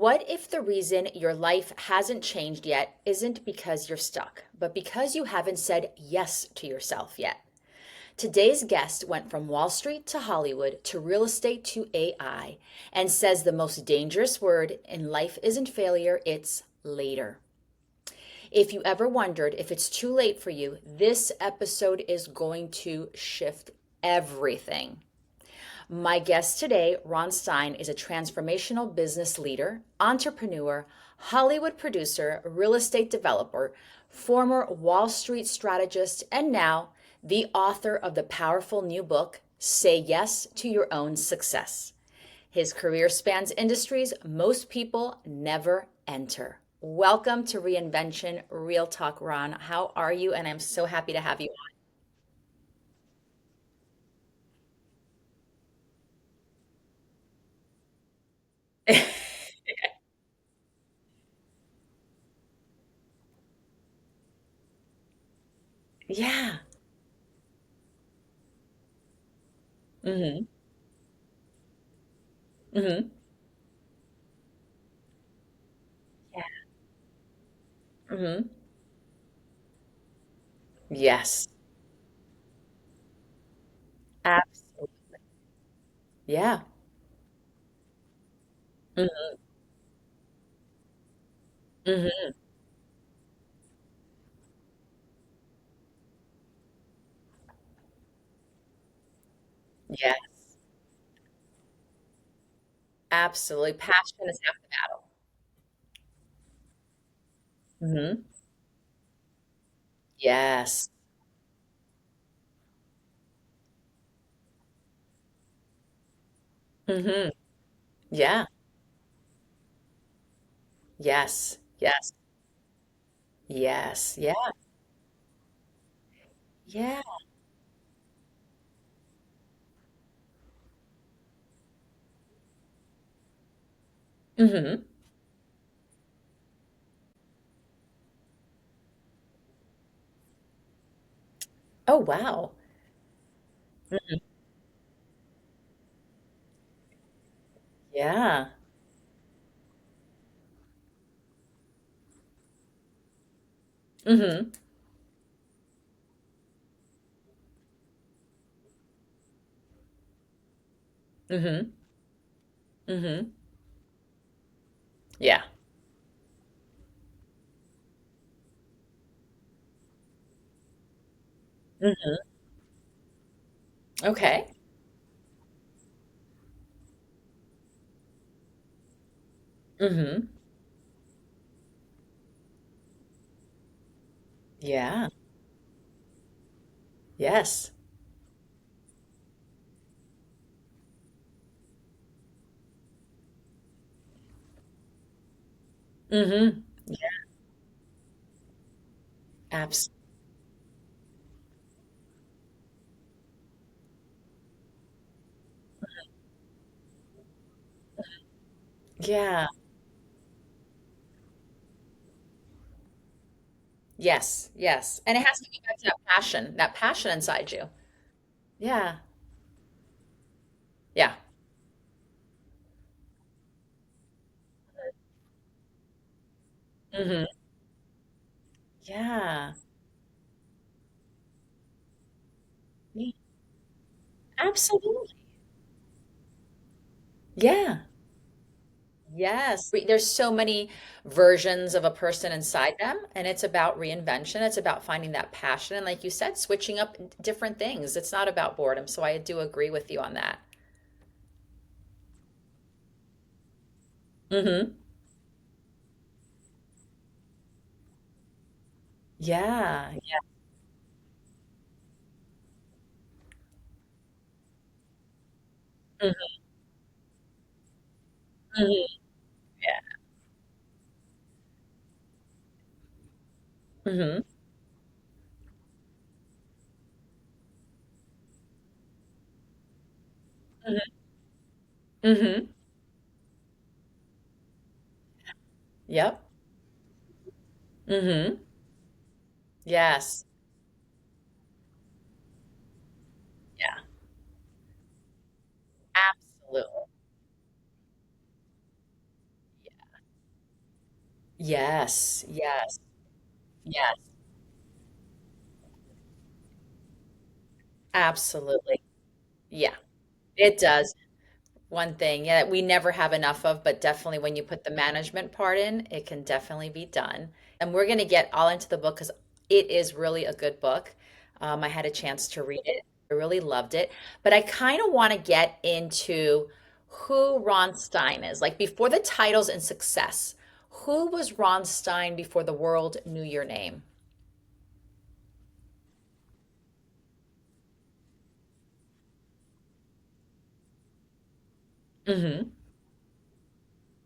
What if the reason your life hasn't changed yet isn't because you're stuck, but because you haven't said yes to yourself yet? Today's guest went from Wall Street to Hollywood to real estate to AI and says the most dangerous word in life isn't failure, it's later. If you ever wondered if it's too late for you, this episode is going to shift everything. My guest today, Ron Stein, is a transformational business leader, entrepreneur, Hollywood producer, real estate developer, former Wall Street strategist, and now the author of the powerful new book, Say Yes to Your Own Success. His career spans industries most people never enter. Welcome to Reinvention Real Talk, Ron. How are you? And I'm so happy to have you on. Yeah. Mm-hmm. Mm-hmm. Yeah. Mm-hmm. Yes. Absolutely. Yeah. Mm-hmm. Mm-hmm. Yes. Absolutely. Passion is half the battle. Mm-hmm. Yes. Mm-hmm. Yeah. Yes. Yes. Yes. Yeah. Yeah. Mm-hmm. Oh, wow. Mhm. Yeah. Mm-hmm. Mm-hmm. Mm-hmm. Yeah. Mm-hmm. Okay. Mm-hmm. Yeah. Yes. Mm-hmm. Yeah. Absolutely. Yeah. Yes. Yes. And it has to go back to that passion inside you. Yeah. Yeah. Mm-hmm. Yeah. Yeah. Absolutely. Yeah. Yes. There's so many versions of a person inside them, and it's about reinvention. It's about finding that passion. And like you said, switching up different things. It's not about boredom. So I do agree with you on that. Mm-hmm. Yeah. Yeah. Mm-hmm. Hmm. Yeah. Mm-hmm. Mm-hmm. Mm-hmm. Yep. Mm-hmm. Yes. Yeah. Absolutely. Yes, yes, yes, absolutely. Yeah, it does. One thing, yeah, we never have enough of, but definitely when you put the management part in, it can definitely be done. And we're going to get all into the book because it is really a good book. I had a chance to read it. I really loved it. But I kind of want to get into who Ron Stein is. Like before the titles and success, who was Ron Stein before the world knew your name? Hmm.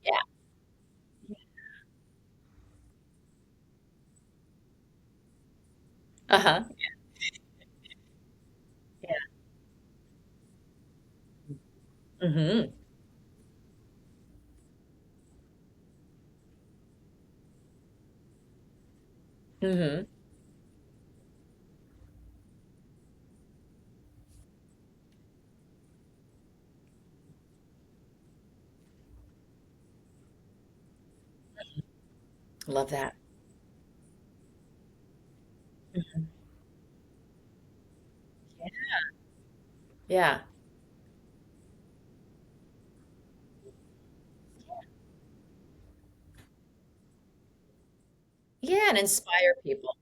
Yeah. Uh-huh. Yeah. Hmm. Hmm. Love that. Mhm. Yeah. Yeah, and inspire people.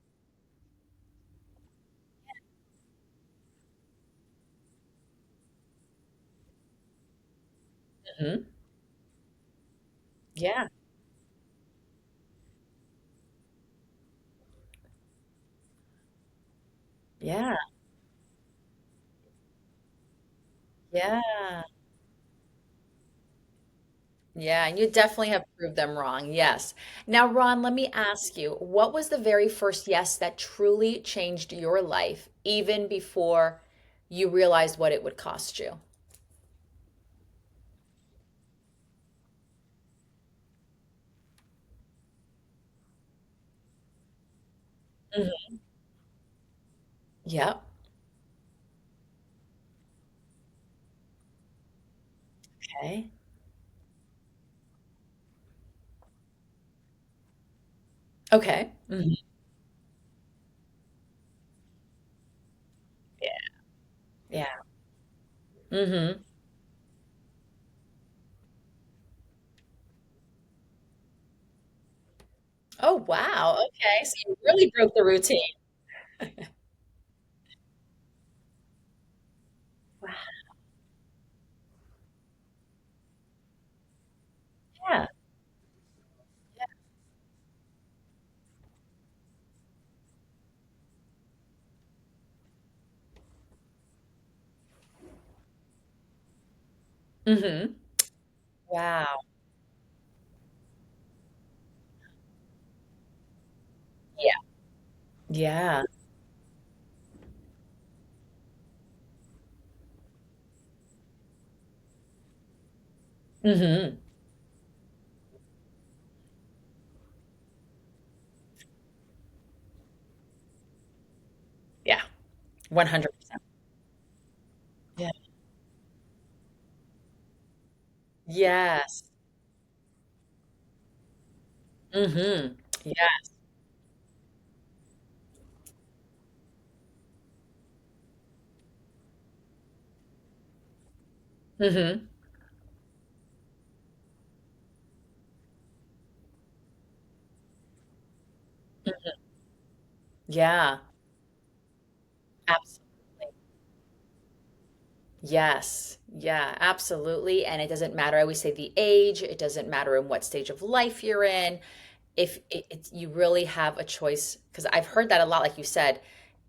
Hmm. Yeah. Yeah. Yeah. Yeah, and you definitely have proved them wrong. Yes. Now, Ron, let me ask you, what was the very first yes that truly changed your life, even before you realized what it would cost you? Mhm. Yep. Okay. Okay. Mhm. Yeah. Yeah. Hmm. Oh, wow. Okay. So you really broke the routine. Wow. Yeah. Hmm. Wow. Yeah. Yeah. Hmm. Yeah. 100%. Yeah. Yes. Hmm. Yeah. Hmm. Yeah. Absolutely. Yes. Yeah, absolutely. And it doesn't matter. I always say the age, it doesn't matter in what stage of life you're in. If it's you really have a choice, because I've heard that a lot, like you said,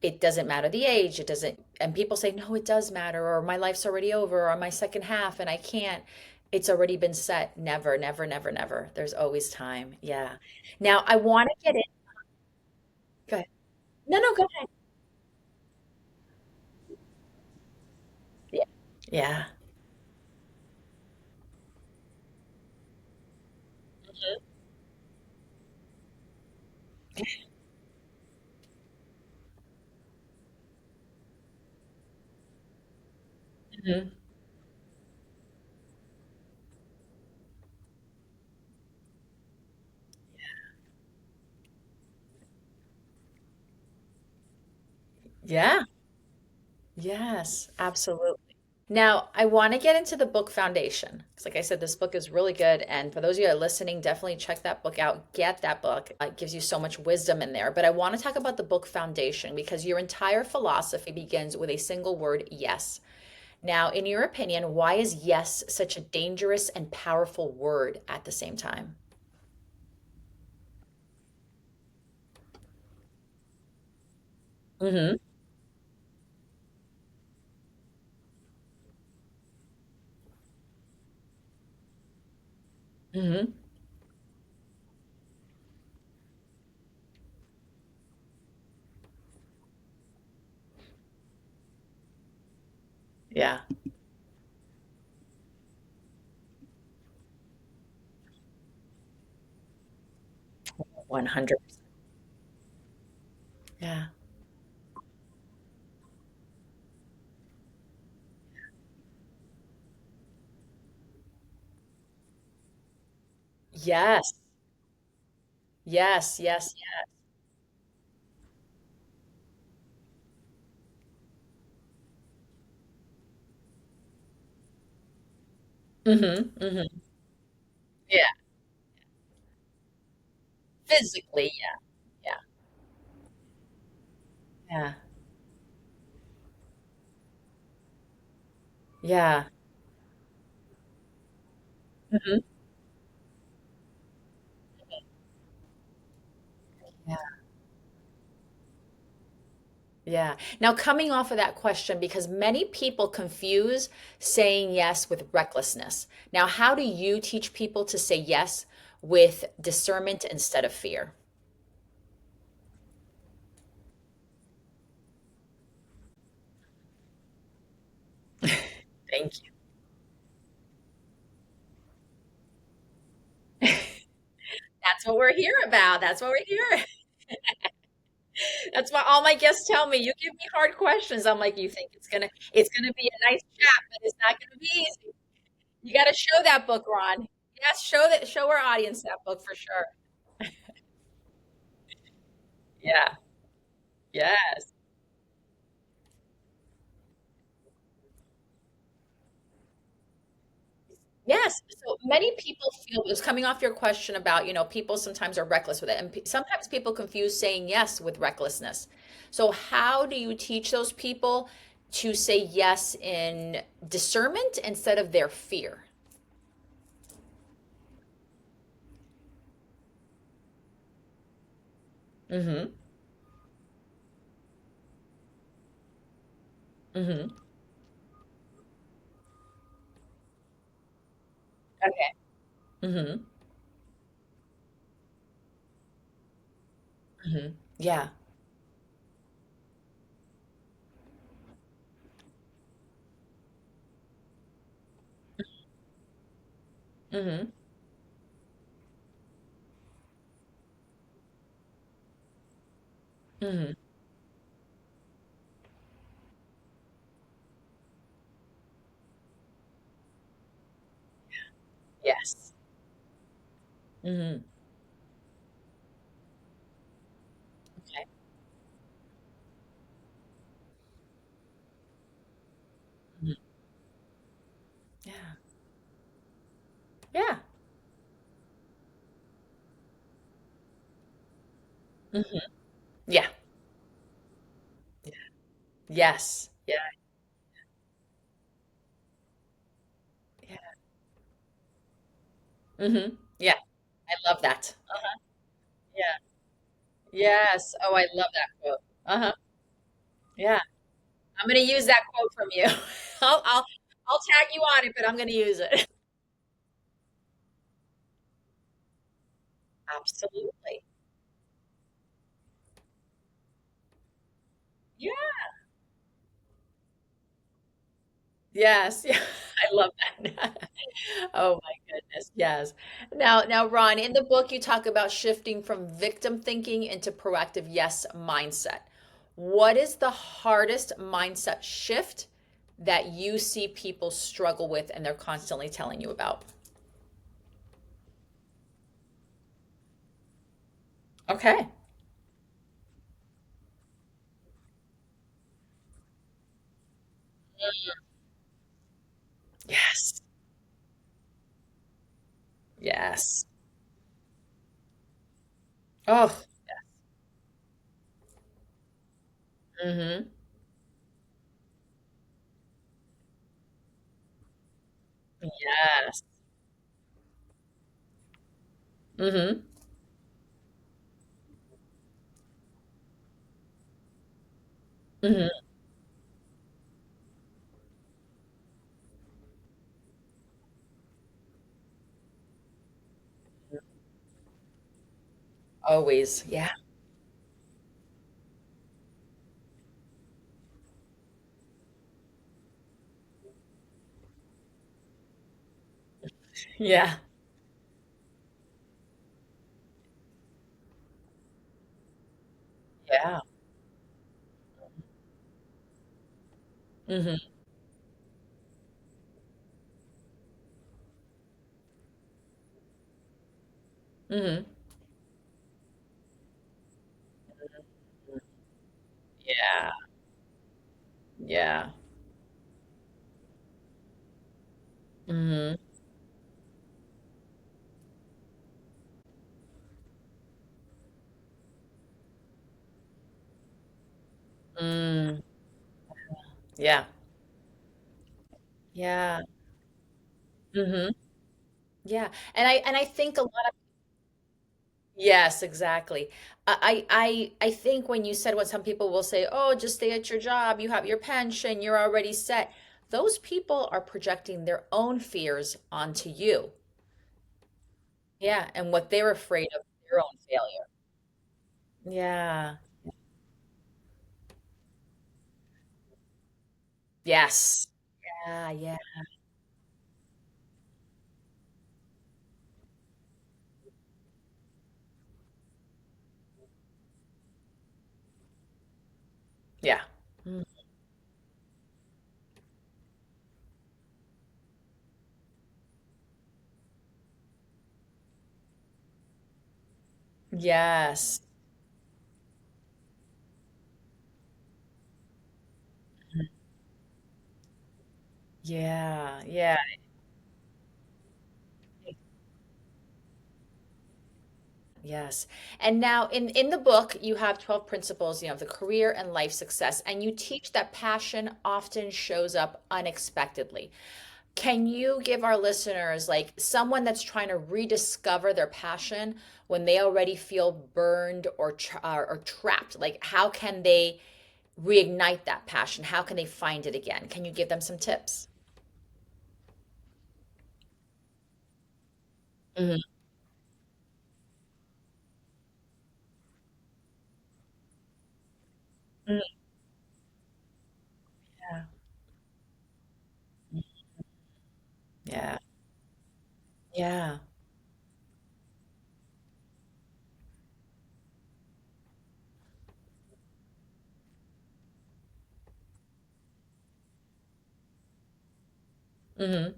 it doesn't matter the age, it doesn't, and people say, no, it does matter, or my life's already over, or my second half, and I can't. It's already been set. Never, never, never, never. There's always time. Yeah. Now I want to get in. Go ahead. No, no, go ahead. Yeah. Yeah. Mhm. Yeah. Yes, absolutely. Now, I want to get into the book Foundation. 'Cause like I said, this book is really good. And for those of you that are listening, definitely check that book out. Get that book. It gives you so much wisdom in there. But I want to talk about the book Foundation because your entire philosophy begins with a single word, yes. Now, in your opinion, why is yes such a dangerous and powerful word at the same time? Mm-hmm. Mm-hmm. Yeah. 100%. Yeah. Yes. Yes. Yes. Mm-hmm. Mm-hmm. Yeah. Physically, yeah. Yeah. Yeah. Yeah. Mhm. Yeah. Yeah. Now, coming off of that question, because many people confuse saying yes with recklessness. Now, how do you teach people to say yes with discernment instead of fear? Thank you. That's what we're here about. That's what we're here. That's why all my guests tell me, you give me hard questions. I'm like, you think it's gonna be a nice chat, but it's not gonna be easy. You got to show that book, Ron. Yes, show our audience that book for sure. Yeah. Yes. Yes. So many people feel it's coming off your question about, people sometimes are reckless with it. And sometimes people confuse saying yes with recklessness. So how do you teach those people to say yes in discernment instead of their fear? Mm-hmm. Mm-hmm. Okay. Mm-hmm. Mm-hmm. Yeah. Mm-hmm. Mm-hmm. Yes. Mm-hmm. Okay. Mhm. Yeah. Yeah. Mm-hmm. Yeah. Yes. Yeah. Yeah. Mm-hmm. Yeah. I love that. Uh-huh. Yeah. Yes. Oh, I love that quote. Uh-huh. Yeah. I'm gonna use that quote from you. I'll I'll I'll tag you on it, but I'm gonna use it. Absolutely. Yeah. Yes. Yeah. I love that. Oh my goodness. Yes. Now, Ron, in the book you talk about shifting from victim thinking into proactive yes mindset. What is the hardest mindset shift that you see people struggle with and they're constantly telling you about? Okay. Yes. Oh, mm-hmm. Yes. Mm-hmm. Mm-hmm. Always. Yeah. Yeah. Yeah. Mm-hmm. Mm-hmm. Yeah. Yeah. Mm-hmm. Mm. Yeah. Yeah. Mm-hmm. Yeah. And I think a lot of yes, exactly. I think when you said what some people will say, oh, just stay at your job, you have your pension, you're already set. Those people are projecting their own fears onto you. Yeah, and what they're afraid of their own failure. Yeah. Yes. Yeah, yeah, yeah. Mm. Yes. Yeah, yeah. Yes. And now in the book, you have 12 principles, of the career and life success, and you teach that passion often shows up unexpectedly. Can you give our listeners like someone that's trying to rediscover their passion when they already feel burned or trapped? Like how can they reignite that passion? How can they find it again? Can you give them some tips? Hmm. Yeah. Yeah. Yeah. Hmm.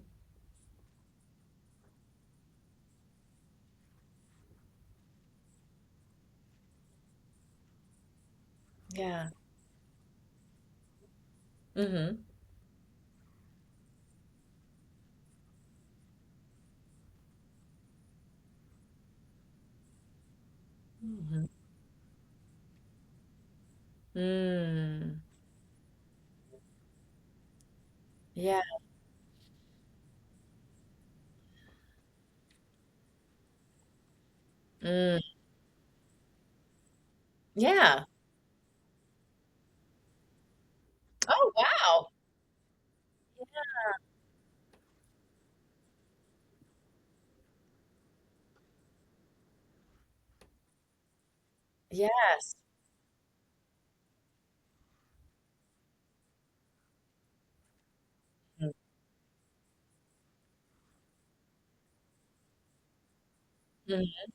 Yeah. Hmm. Hmm. Mm. Yeah. Mm. Yeah. Oh, wow. Yes. Mhm.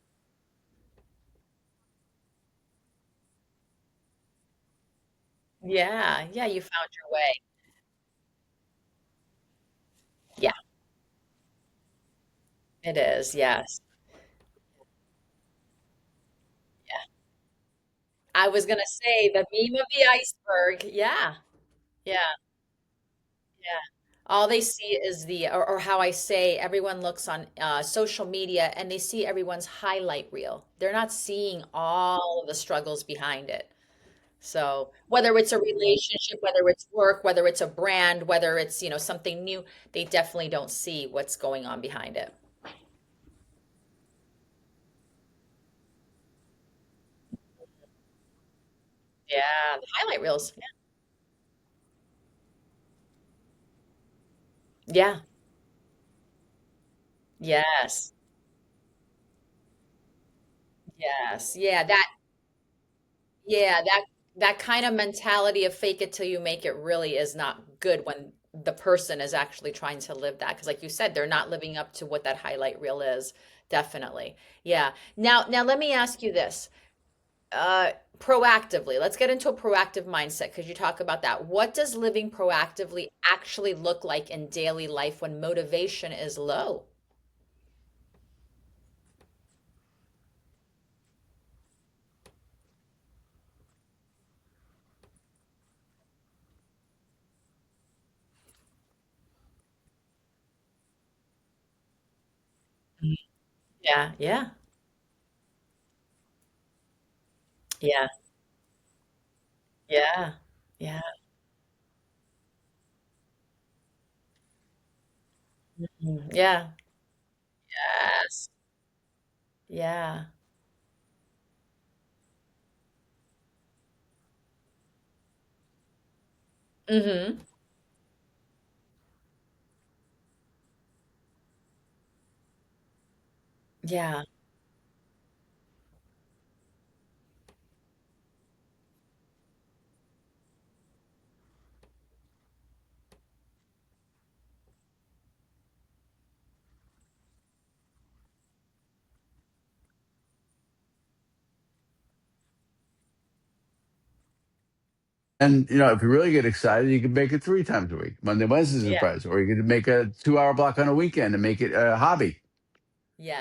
Yeah. Yeah, you found your way. Yeah, it is. Yes. Yeah. I was gonna say the meme of the iceberg. Yeah. Yeah. Yeah. All they see is or how I say, everyone looks on social media and they see everyone's highlight reel. They're not seeing all of the struggles behind it. So whether it's a relationship, whether it's work, whether it's a brand, whether it's, something new, they definitely don't see what's going on behind it. Yeah, the highlight reels. Yeah. Yes. Yes. Yeah, that kind of mentality of fake it till you make it really is not good when the person is actually trying to live that. Because like you said, they're not living up to what that highlight reel is. Definitely. Yeah. Now let me ask you this. Uh, Proactively, let's get into a proactive mindset because you talk about that. What does living proactively actually look like in daily life when motivation is low? Mm. Yeah, yeah, yeah, yeah, yeah. Mhm. Yeah. Yes. Yeah. Mm-hmm. Yeah. And if you really get excited, you can make it 3 times a week, Monday, Wednesdays, and Yeah. Fridays, or you could make a 2 hour block on a weekend and make it a hobby.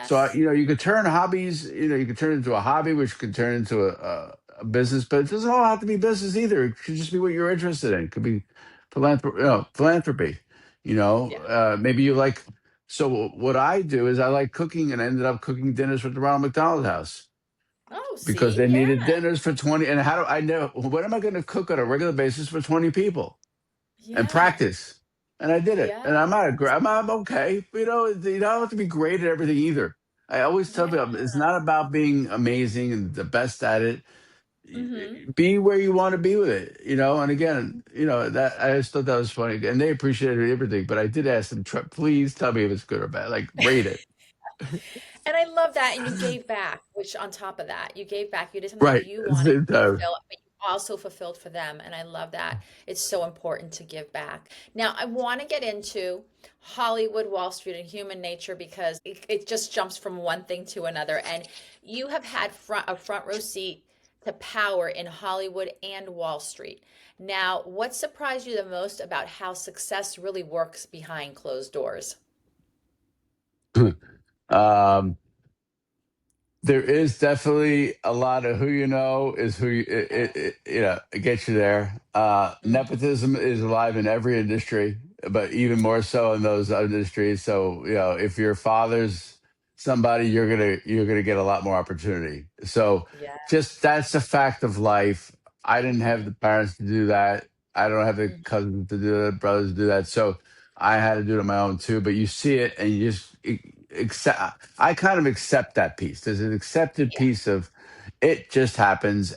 So Yes. you could turn hobbies, you could turn it into a hobby, which could turn into a business, but it doesn't all have to be business either. It could just be what you're interested in. It could be philanthropy. Yeah. Maybe you like. So what I do is I like cooking, and I ended up cooking dinners for the Ronald McDonald House Oh, because see? they Yeah. needed dinners for 20. And how do I know what am I going to cook on a regular basis for 20 people and Yeah. practice? And I did it, and I'm not a Yes. great. I'm okay. You don't have to be great at everything either. I always tell Yeah. people it's not about being amazing and the best at it. Mm-hmm. Be where you want to be with it, And again, that I just thought that was funny, and they appreciated everything. But I did ask them, Please tell me if it's good or bad. Like rate it." And I love that. And you gave back, which on top of that, you gave back. You did something Right. you At the wanted same to time. fulfill, but you also fulfilled for them. And I love that. It's so important to give back. Now, I want to get into Hollywood, Wall Street, and human nature because it just jumps from one thing to another. And you have had a front row seat to power in Hollywood and Wall Street. Now, what surprised you the most about how success really works behind closed doors? um, There is definitely a lot of who you know is who it gets you there. Mm-hmm. Nepotism is alive in every industry, but even more so in those industries. So if your father's somebody, you're gonna get a lot more opportunity. So Yeah. just that's a fact of life. I didn't have Mm-hmm. the parents to do that. I don't have the cousins to do that, brothers to do that. So I had to do it on my own too. But you see it, and you just accept. I kind of accept that piece. There's an accepted Yeah. piece of it just happens,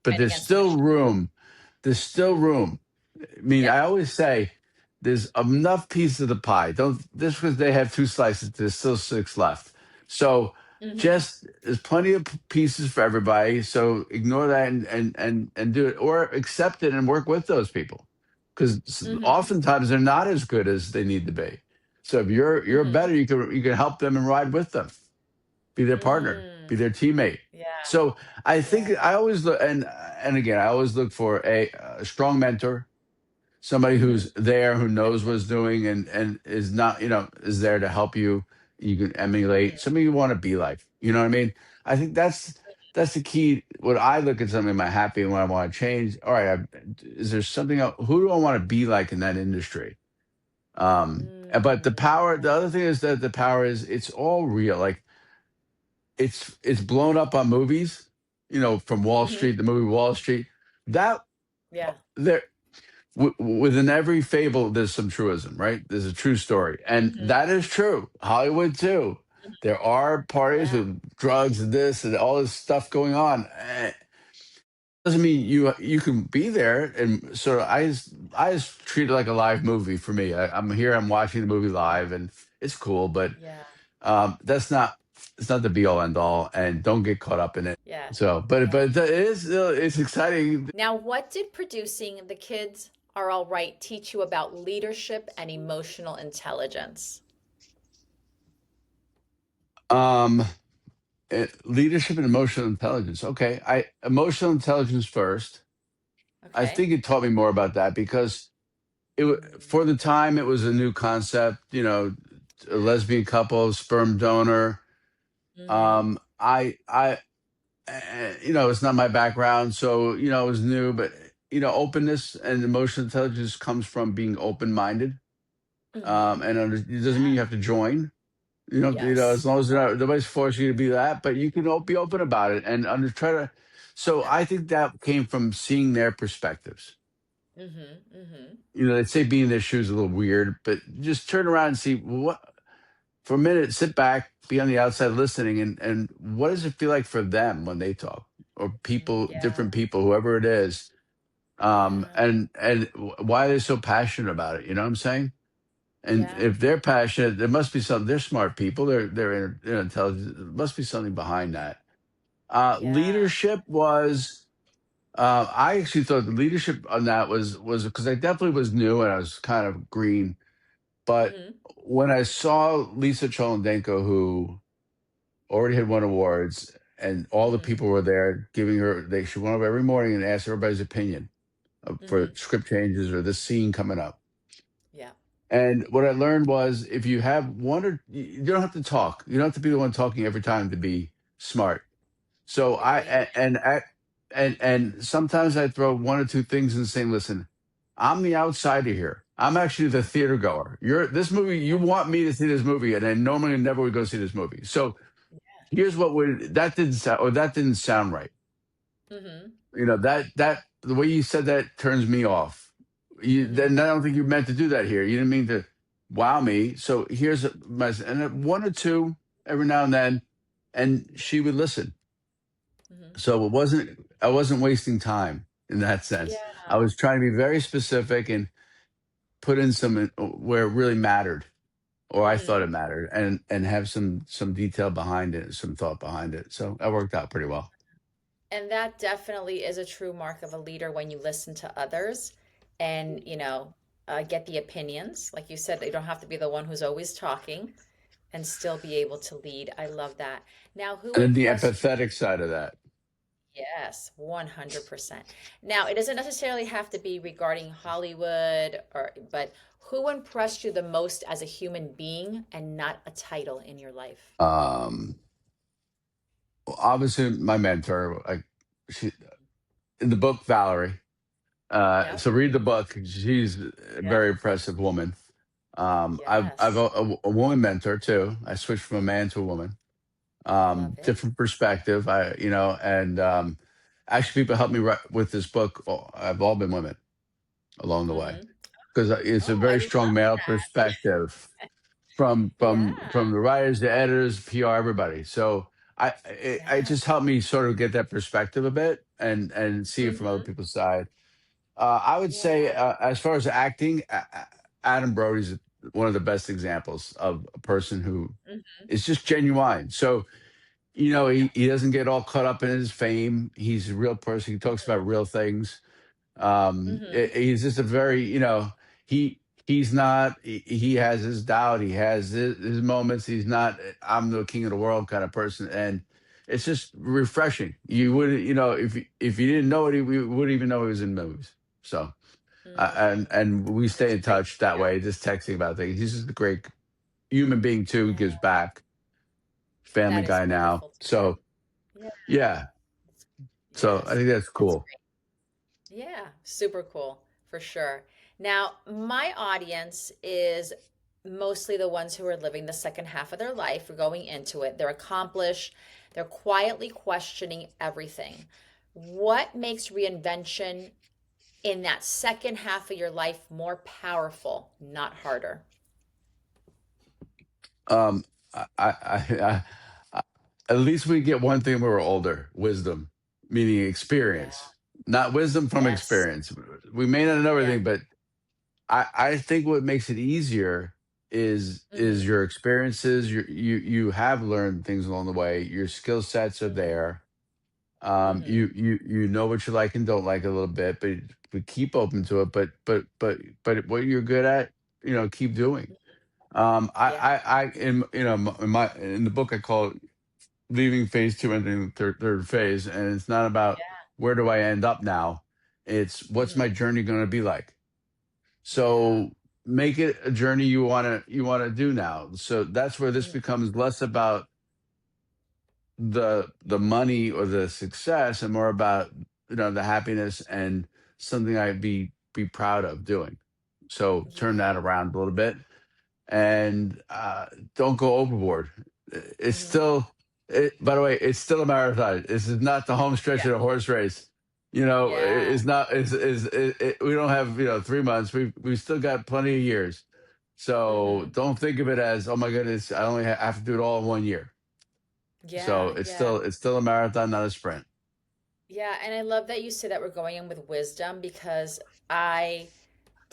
but Right there's against the still machine. room. There's still room. I mean, Yep. I always say there's enough pieces of the pie. Don't just because they have 2 slices, there's still 6 left. So Hmm. just there's plenty of pieces for everybody. So ignore that and do it or accept it and work with those people because Hmm. oftentimes they're not as good as they need to be. So if you're Hmm. better, you can help them and ride with them, be their partner, Mm. be their teammate. Yeah. So I think Yeah. I always look and again I always look for a strong mentor, somebody Hmm. who's there who knows what's doing and is not is there to help you. You can emulate Hmm. somebody you want to be like. You know what I mean? I think that's the key. When I look at something, am I happy and what I want to change? All right, is there something else? Who do I want to be like in that industry? But the power, the Yeah. other thing is that the power is it's all real. Like it's blown up on movies, from Wall Hmm. Street, the movie Wall Street. That Yeah. there within every fable, there's some truism, right? There's a true story, and Hmm. that is true. Hollywood too. There are parties Yeah. with drugs and this and all this stuff going on. Doesn't mean you can be there, and sort of I just treat it like a live movie for me. I'm here, I'm watching the movie live, and it's cool, but Yeah. that's not it's not the be all end all, and don't get caught up in it. Yeah. So, Yeah. but it is it's exciting. Now, what did producing The Kids Are All Right teach you about leadership and emotional intelligence? Um, Leadership and emotional intelligence. Okay, I emotional intelligence first. I Okay. think it taught me more about that because for the time it was a new concept. A lesbian couple, sperm donor. Mm-hmm. It's not my background, so it was new, but openness and emotional intelligence comes from being open minded. Mm-hmm. It doesn't mean Yeah. you have to join. Yes. As long as nobody's forcing you to be that, but you can be open about it and try to. So Yeah. I think that came from seeing their perspectives. Mm-hmm. Mm-hmm. They say being in their shoes is a little weird, but just turn around and see what for a minute, sit back, be on the outside listening, and what does it feel like for them when they talk, or people, Yeah. different people, whoever it is, Yeah. and why they're so passionate about it. You know what I'm saying? And Yeah. if they're passionate, there must be something. They're smart people. They're intelligent. There must be something behind that. Yeah. Leadership was. I actually thought the leadership on that was because I definitely was new and I was kind of green. But Mm-hmm. when I saw Lisa Cholodenko, who already had won awards, and all the Mm-hmm. people were there giving her, she went up every morning and asked everybody's opinion for Mm-hmm. script changes or this scene coming up. Yeah. And what I learned was if you have one or you don't have to talk. You don't have to be the one talking every time to be smart. So Really? and sometimes I throw one or two things and saying, listen, I'm the outsider here. I'm actually the theater goer. You're this movie, you want me to see this movie, and I normally never would go see this movie. So here's what would that didn't sound right. Mm-hmm. That the way you said that turns me off. Mm-hmm. Then I don't think you meant to do that here. You didn't mean to wow me. So here's my and one or two every now and then, and she would listen. Mm-hmm. So I wasn't wasting time in that sense. Yeah. I was trying to be very specific and put in some where it really mattered, or I thought Mm-hmm. it mattered, and have some detail behind it, some thought behind it. So that worked out pretty well. And that definitely is a true mark of a leader when you listen to others and, get the opinions. Like you said, they don't have to be the one who's always talking and still be able to lead. I love that. Now, who And then the impressed you? empathetic side of that. Yes, 100%. Now, it doesn't necessarily have to be regarding Hollywood but who impressed you the most as a human being and not a title in your life? Um, Obviously, my mentor, like she in the book Valerie. Yep. So read the book. She's a Yep. very impressive woman. I've Yes. a woman mentor too. I switched from a man to a woman. Love it. Different perspective. And actually, people helped me write with this book. Have all been women along the way Hmm. because it's a Oh, I very love strong male that. perspective from Yeah. the writers, the editors, PR, everybody. So I Yeah. just helped me sort of get that perspective a bit and see it from other Hmm. people's side. I would say, Yeah. as far as acting, Adam Brody's one of the best examples of a person who Hmm. is just genuine. So, Yeah. he doesn't get all caught up in his fame. He's a real person. He talks about real things. Hmm. He's just a very, he's not, he has his doubt. He has his moments. He's not, I'm the king of the world kind of person. And it's just refreshing. You wouldn't, if you didn't know it, we wouldn't even know he was in movies. So, Mm. and we stay That's in great touch to that hear. way, just texting about things. He's just a great human being too. He Yeah. gives back. Family That is guy now. wonderful to hear. So Yeah. yeah. So I Yes. think that's That's cool. great. Yeah. Super cool for sure. Now, my audience is mostly the ones who are living the second half of their life or going into it. They're accomplished, they're quietly questioning everything. What makes reinvention in that second half of your life more powerful, not harder? Um, I, at least we get one thing when we're older: wisdom, meaning Yeah. experience, not wisdom from Yes. experience. We may not know Yeah. everything, but I think what makes it easier is Mm-hmm. your experiences. You have learned things along the way. Your skill sets are Mm-hmm. there. Mm-hmm. You know what you like and don't like a little bit, but keep open to it. But what you're good at, keep doing. Yeah. In in the book I call it leaving phase two, entering the third phase, and it's not about Yeah. where do I end up now. It's what's my Mm-hmm. journey going to be like. Yeah. So make it a journey you want to do now. So that's where this Mm-hmm. becomes less about the money or the success and more about the happiness and something I'd be proud of doing. So turn Yeah. that around a little bit and don't go overboard. It's Mm-hmm. still, by the way, it's still a marathon. This is not the home stretch Yeah. of a horse race. Yeah. It's not. We don't have 3 months. We still got plenty of years. So Mm-hmm. don't think of it as, oh my goodness, I only have to do it all in one year. So Yeah. it's Yeah. still a marathon, not a sprint. Yeah. And I love that you say that we're going in with wisdom because I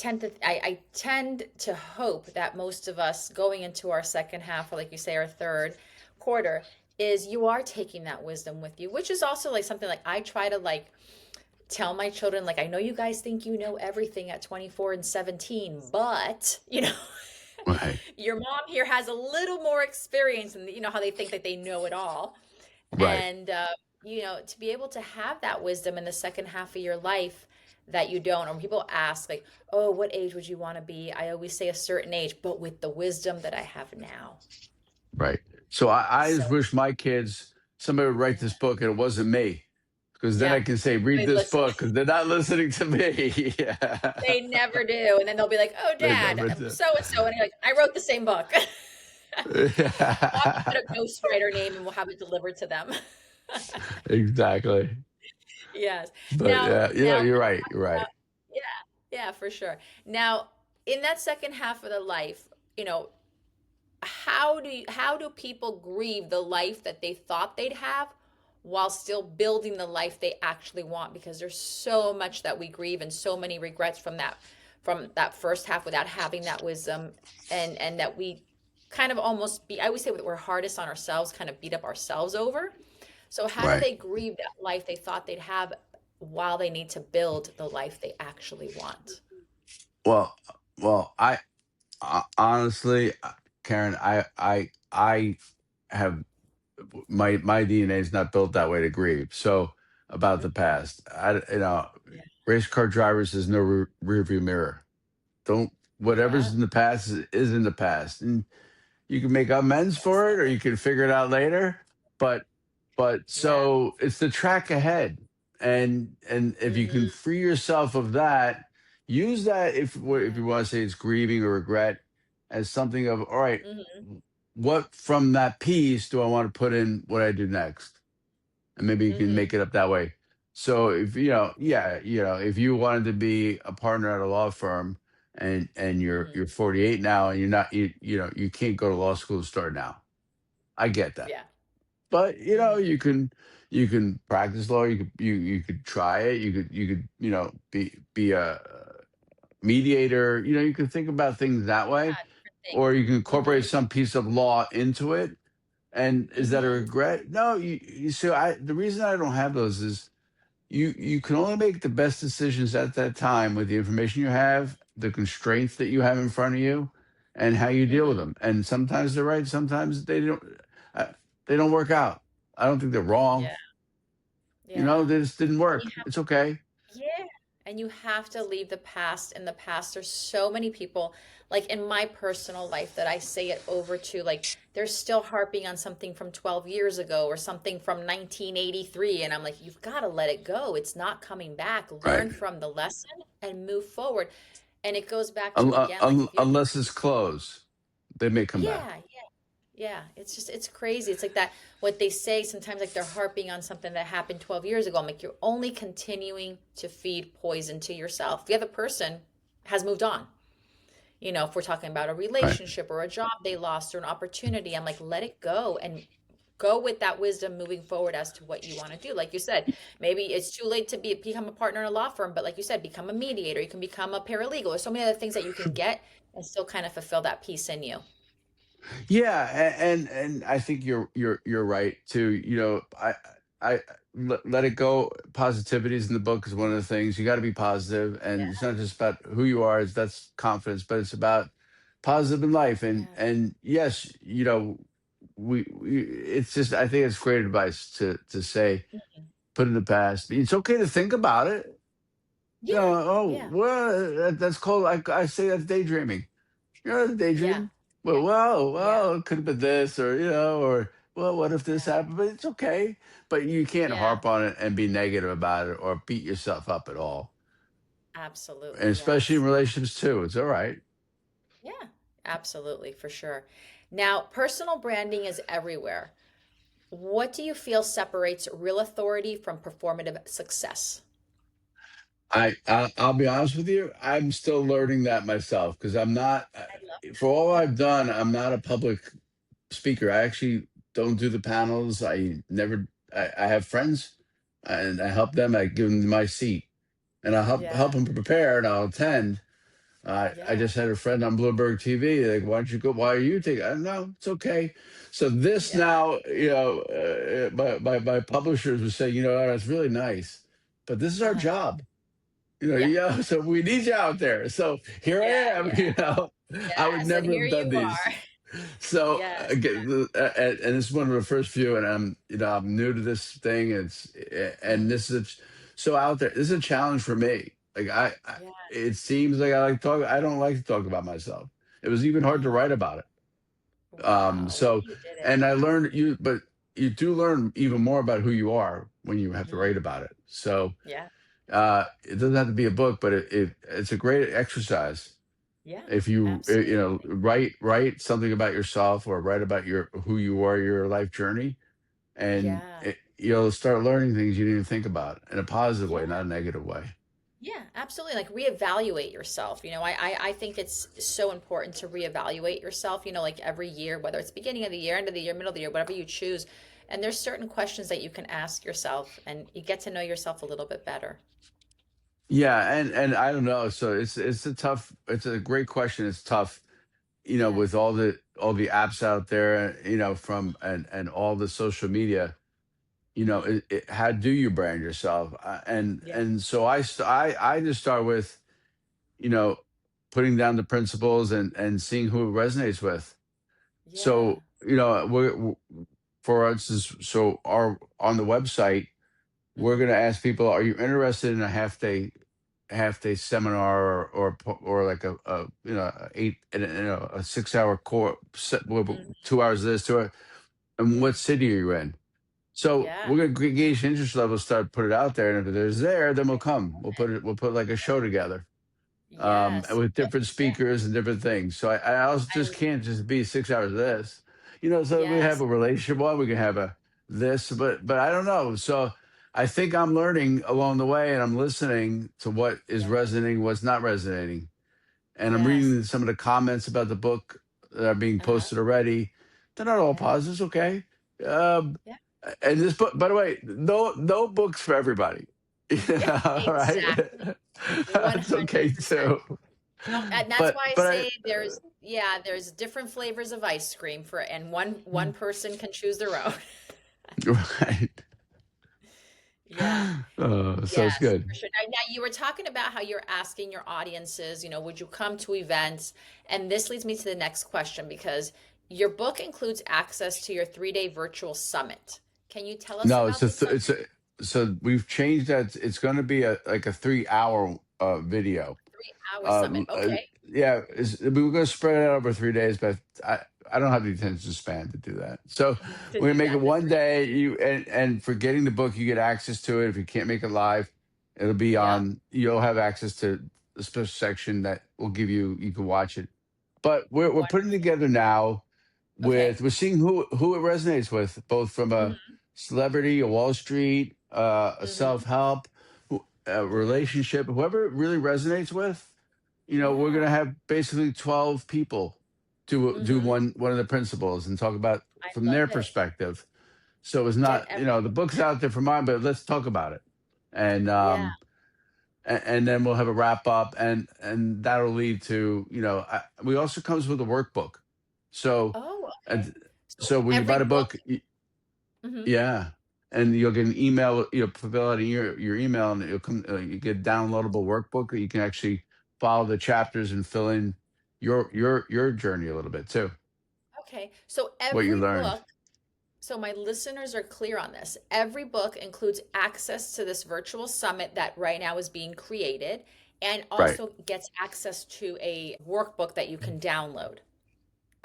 I tend to hope that most of us going into our second half, or like you say, our third quarter, is you are taking that wisdom with you, which is also like something like I try to like tell my children, like, I know you guys think you know everything at 24 and 17, but Right, your mom here has a little more experience, and how they think that they know it all. right, And to be able to have that wisdom in the second half of your life that you don't, or when people ask like, oh, what age would you want to be? I always say a certain age, but with the wisdom that I have now. right. So I So just wish my kids somebody would write this yeah, book and it wasn't me, because then yeah, I can say read they this listen. book because they're not listening to me. Yeah. They never do, and then they'll be like, oh, They dad, never do. so and so, and you're like, I wrote the same book. We'll have to put a ghostwriter name and we'll have it delivered to them. Exactly. Yes. But Now, yeah, you're right. You're right. yeah, yeah, for sure. Now, in that second half of the life, you know, how do people grieve the life that they thought they'd have while still building the life they actually want? Because there's so much that we grieve and so many regrets from that first half without having that wisdom, and that we kind of almost be I always say that we're hardest on ourselves, kind of beat up ourselves over. So how do Right. they grieve that life they thought they'd have while they need to build the life they actually want? Well, well, honestly, Karen, I have my DNA is not built that way to grieve. So about the Mhm. past, I Yeah. race car drivers is no rear view mirror. Don't Yeah. whatever's in the past is in the past, and you can make amends Yes. for it or you can figure it out later. But Yeah. so it's the track ahead. And if you can Mhm. free yourself of that, use that if Yeah. you want to say it's grieving or regret as something of, all right, Mhm. what from that piece do I want to put in what I do next? And maybe you can Mhm. make it up that way. So if Yeah. yeah, if you wanted to be a partner at a law firm and Mhm. you're 48 now and you're not you can't go to law school to start now. I get that. Yeah. But Mhm. you can practice law, you could try it, you could be a mediator, you can think about things that way, Yeah, different or things. you can incorporate Mhm. some piece of law into it. And is that a Mhm. regret? No, you see, the reason I don't have those is you can only make the best decisions at that time with the information you have, the constraints that you have in front of you, and how you deal with Mhm. them. And sometimes they're right, sometimes uh, they don't work out. I don't think they're wrong. Yeah. Yeah. They just didn't And you work. It's okay. Yeah. And you have to leave the past in the past. There's so many people, like in my personal life, that I say it over to, like, they're still harping on something from 12 years ago or something from 1983. And I'm like, you've got to let it go. It's not coming back. Right. Learn from the lesson and move forward. And it goes back to, again, like, if you're Unless it's closed, they may come back. yeah, yeah, it's just it's crazy. It's like that what they say sometimes, like they're harping on something that happened 12 years ago. I'm like, you're only continuing to feed poison to yourself. The other person has moved on. If we're talking about a Right. relationship or a job they lost or an opportunity, I'm like, let it go and go with that wisdom moving forward as to what you want to do. Like you said, maybe it's too late to become a partner in a law firm, but like you said, become a mediator. You can become a paralegal. There's so many other things that you can get and still kind of fulfill that piece in you. Yeah, and I think you're right too. I let it go. Positivity is in the book is one of the things you got to be positive, and it's not just about who you are. That's confidence, but it's about positive in life. Yeah. And yes, we it's just I think it's great advice to say Mhm. put in the past. It's okay to think about it. Yeah. Oh Yeah. well, that's called I say that's daydreaming. Yeah. Daydream. Yeah. Yeah. Well, it could have been this, or or well, what if this Yeah. happened? But it's okay. But you can't Yeah. harp on it and be negative about it or beat yourself up at all. And Absolutely. especially in Yes. relationships too. It's all right. Yeah. Absolutely. For sure. Now, personal branding is everywhere. What do you feel separates real authority from performative success? I'll be honest with you. I'm still learning that myself because I'm not. I love For all that. I've done, I'm not a public speaker. I actually don't do the panels. I never. I have friends, and I help them. I give them my seat and I'll help Yeah. them prepare and I'll attend. I Yeah. just had a friend on Bloomberg TV. Like, why don't you go? Why are you taking? No, it's okay. So this Yeah. now, my publishers would say, that's really nice, but this is our Uh-huh. job. Yeah. Yeah. So we need you out there. So here I Yeah. am. Yeah. I would Yes. And never here have done you these. are. So Yes. again, and this is one of the first few, and I'm new to this thing. And Mhm. this is so out there. This is a challenge for me. Like Yeah. it seems like I like to talk. I don't like to talk about myself. It was even hard to Uh-huh. write about it. Wow. Well, So you did it. and I learned but you do learn even more about who you are when you have to Mhm. write about it. So Yeah. it doesn't have to be a book, but it's a great exercise Yeah. if you Absolutely. write something about yourself or write about your who you are, your life journey, and Yeah. you'll start learning things you didn't even think about in a positive way, Yeah. not a negative way. Yeah, absolutely. Like reevaluate yourself. I think it's so important to reevaluate yourself, like every year, whether it's beginning of the year, end of the year, middle of the year, whatever you choose. And there's certain questions that you can ask yourself and you get to know yourself a little bit better. Yeah, and I don't know. So it's a great question. It's tough, Yeah. with all the apps out there, from and all the social media. Hmm. How do you brand yourself? Yeah. And so I just start with you know putting down the principles and seeing who it resonates with. Yeah. So for us so our on the website we're Hmm. going to ask people, are you interested in a half day seminar or like a 6 hour core 2 hours of this 2 hours, and Yeah. what city are you in? So Yeah. we're gonna gauge interest level, start put it out there, and if there's there, then we'll come. We'll put like a show together, Yes. with Well, different yeah. speakers and different things. So I also I just can't just be 6 hours of this, So we have yes. a relationship one, we can have a this, but I don't know. So I think I'm learning along the way, and I'm listening to what is Yeah. resonating, what's not resonating, and I'm Yes. reading some of the comments about the book that are being Uh-huh. posted already. They're not all Yeah. positives, okay? Um, Yeah. and this book, by the way, no books for everybody. Yeah. All right, Exactly. that's okay 100%. too. No, and that's But why I but say there's different flavors of ice cream and one person can choose their own. right. Yeah. So it's Yes, good. for sure. Now you were talking about how you're asking your audiences, would you come to events? And this leads me to the next question because your book includes access to your 3-day virtual summit. Can you tell us No, about the summit? it's a so we've changed that. It's going to be a 3 hour video. 3-hour summit. Okay. Yeah, we were going to spread it out over 3 days, but I don't have the attention span to do that. So To we're do gonna make it that, the one 3 day. And for getting the book, you get access to it. If you can't make it live, it'll be Yeah. on. You'll have access to a special section that will give you can watch it. But we're putting Wonderful. together now Okay. with we're seeing who it resonates with, both from a Mm-hmm. celebrity, a Wall Street, a Mm-hmm. self help, a Yeah. relationship, whoever it really resonates with. We're Yeah. gonna have basically 12 people do Mm-hmm. one of the principles and talk about I from their love it. perspective. So it's Get not, the everybody. book's out there for mine, but let's talk about it. And Yeah. and then we'll have a wrap up, and that'll lead to, we also comes with a workbook. So Oh, okay. and So so when you buy every the book. book, Mm-hmm. yeah, and you'll get an email, fill out your email, and it'll come, you get a downloadable workbook that you can actually follow the chapters and fill in your journey a little bit too, Okay. So what you every learned. book. So my listeners are clear on this. Every book includes access to this virtual summit that right now is being created, and Right. also gets access to a workbook that you can download.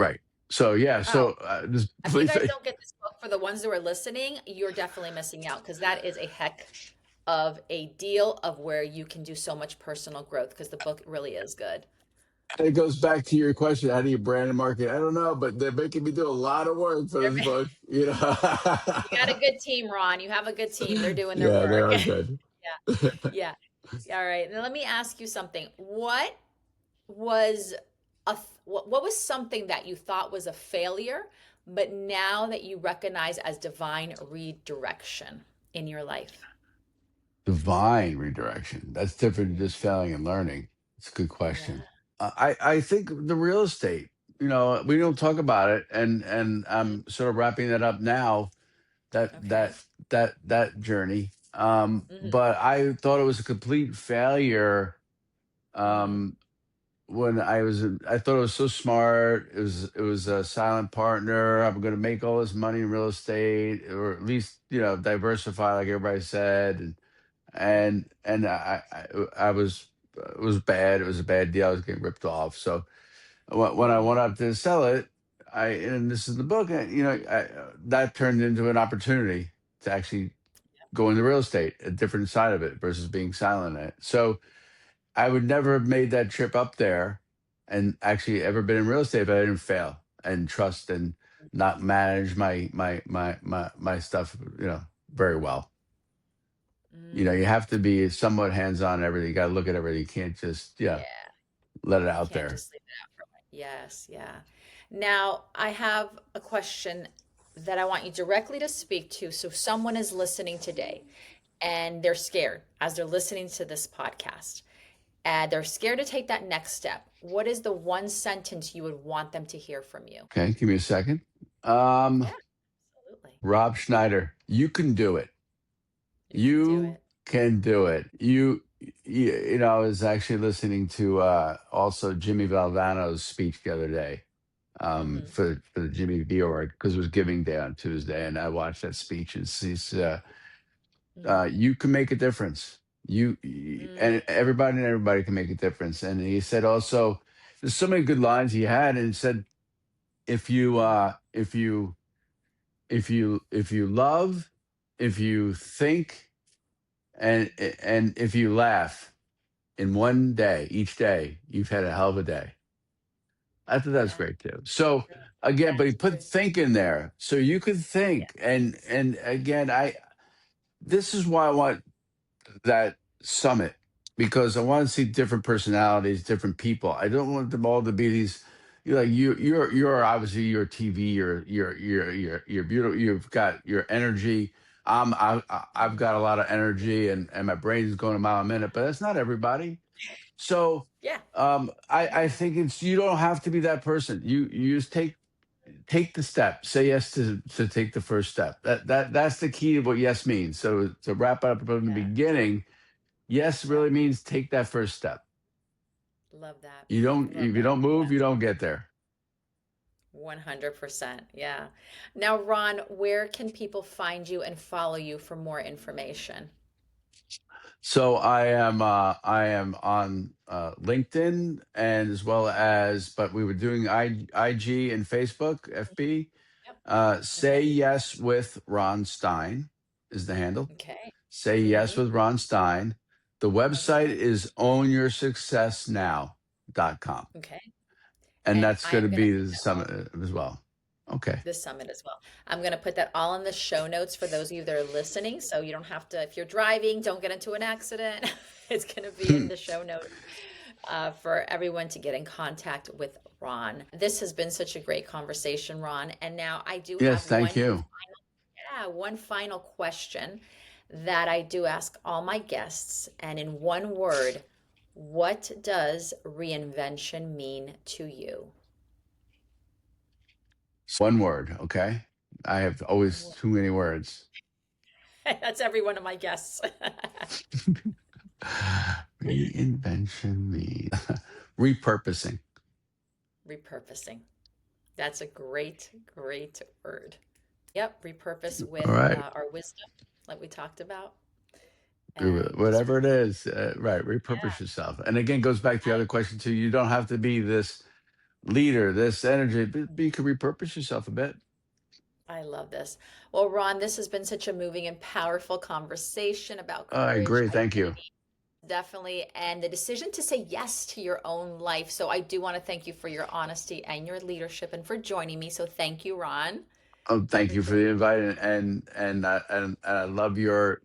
Right. So yeah. Oh, So this if you please. guys don't get this book, for the ones who are listening, you're definitely missing out, because that is a heck of a deal of where you can do so much personal growth, because the book really is good. It goes back to your question: how do you brand and market? I don't know, but they're making me do a lot of work for this book. You got a good team, Ron. You have a good team. They're doing their Yeah, they work. are good. Yeah. Yeah. All right. Now let me ask you something. Was what was something that you thought was a failure, but now that you recognize as divine redirection in your life? Divine redirection. That's different than just failing and learning. It's a good Yeah. question. I think the real estate. We don't talk about it, and Mm, I'm sort of wrapping that up now. That okay. that that journey. Mm-hmm. But I thought it was a complete failure. Mm-hmm. Um, when I thought it was so smart. It was a silent partner. I'm going to make all this money in real estate, or at least diversify, like everybody said, and I was it was bad. It was a bad deal. I was getting ripped off. So when I went Mm-hmm. up to sell it, and this is the book. That turned into an opportunity to actually go into real estate, a different side of it versus being silent in it. So I would never have made that trip up there and actually ever been in real estate if I didn't fail and trust and not manage my stuff, very well. You Mm. have to be somewhat hands on everything. You got to look at everything. You can't just, Yeah. let it You out can't there. just leave it out for me. Yes, yeah. Now, I have a question that I want you directly to speak to. So, someone is listening today and they're scared as they're listening to this podcast, and they're scared to take that next step. What is the one sentence you would want them to hear from you? Okay, give me a second. Um, Yeah, absolutely. Rob Schneider, you can do it. You can do You it. can do it. I was actually listening to also Jimmy Valvano's speech the other day, Mm-hmm. for the Jimmy V Award, because it was Giving Day on Tuesday, and I watched that speech. And Mm-hmm. you can make a difference. And everybody can make a difference. And he said also, there's so many good lines he had, and he said, if you Mm-hmm. love, if you think, and if you laugh in one day, each day, you've had a hell of a day. I thought that's Yeah, great too. So again, that but he is put true. think in there so you could Yeah. think. And again, this is why I want that summit, because I want to see different personalities, different people. I don't want them all to be these. You're obviously your TV. You're beautiful. You've got your energy. I've Mhm. got a lot of energy, and my brain's going a mile a minute. But that's not everybody. So Yeah. I Yeah. think you don't have to be that person. You just take the step. Say yes to take the first step. That's the key to what yes means. So to wrap it up from the Yeah. beginning, yes Yep. really means take that first step. Love that. You don't Love if you that. don't move, you don't get there. 100%. Yeah. Now, Ron, where can people find you and follow you for more information? So I am on LinkedIn, and as well as, but we were doing IG and Facebook, FB. Yep. Say Okay. yes with Ron Stein is the handle. Okay. Say yes Mm-hmm. with Ron Stein. The website Okay. is ownyoursuccessnow.com. Okay. And And that's I going to am going to be put the that all summit as well. Okay. this summit as well. I'm going to put that all in the show notes for those of you that are listening. So you don't have to, if you're driving, don't get into an accident. It's going to be in the show notes for everyone to get in contact with Ron. This has been such a great conversation, Ron. And now I do have Yes, thank you. one final question that I do ask all my guests. And in one word, what does reinvention mean to you? One word, okay? I have One always word. too many words. That's every one of my guests. Reinvention me. Repurposing. Repurposing. That's a great, great word. Yep, repurpose All with right. our wisdom, like we talked about, and just Whatever it is, right? yeah, Repurpose yourself. And again, goes back to the other question too. You don't have to be this leader, this energy, but you can repurpose yourself a bit. I love this. Well, Ron, this has been such a moving and powerful conversation about I courage, agree. Thank you. identity, definitely, and the decision to say yes to your own life. So I do want to thank you for your honesty and your leadership and for joining me. So thank you, Ron, Thank for you for joining. the invite, and I love your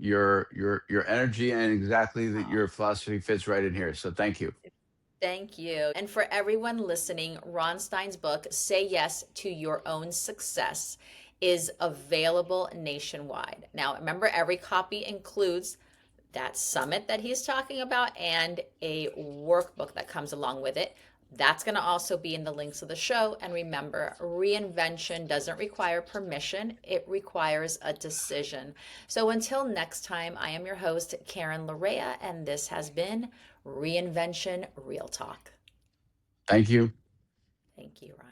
energy and exactly that your philosophy fits right in here. So thank you. Thank you. And for everyone listening, Ron Stein's book, Say Yes to Your Own Success, is available nationwide. Now, remember, every copy includes that summit that he's talking about and a workbook that comes along with it. That's going to also be in the links of the show. And remember, reinvention doesn't require permission, it requires a decision. So until next time, I am your host, Karen Larea, and this has been Reinvention Real Talk. Thank you. Thank you, Ron.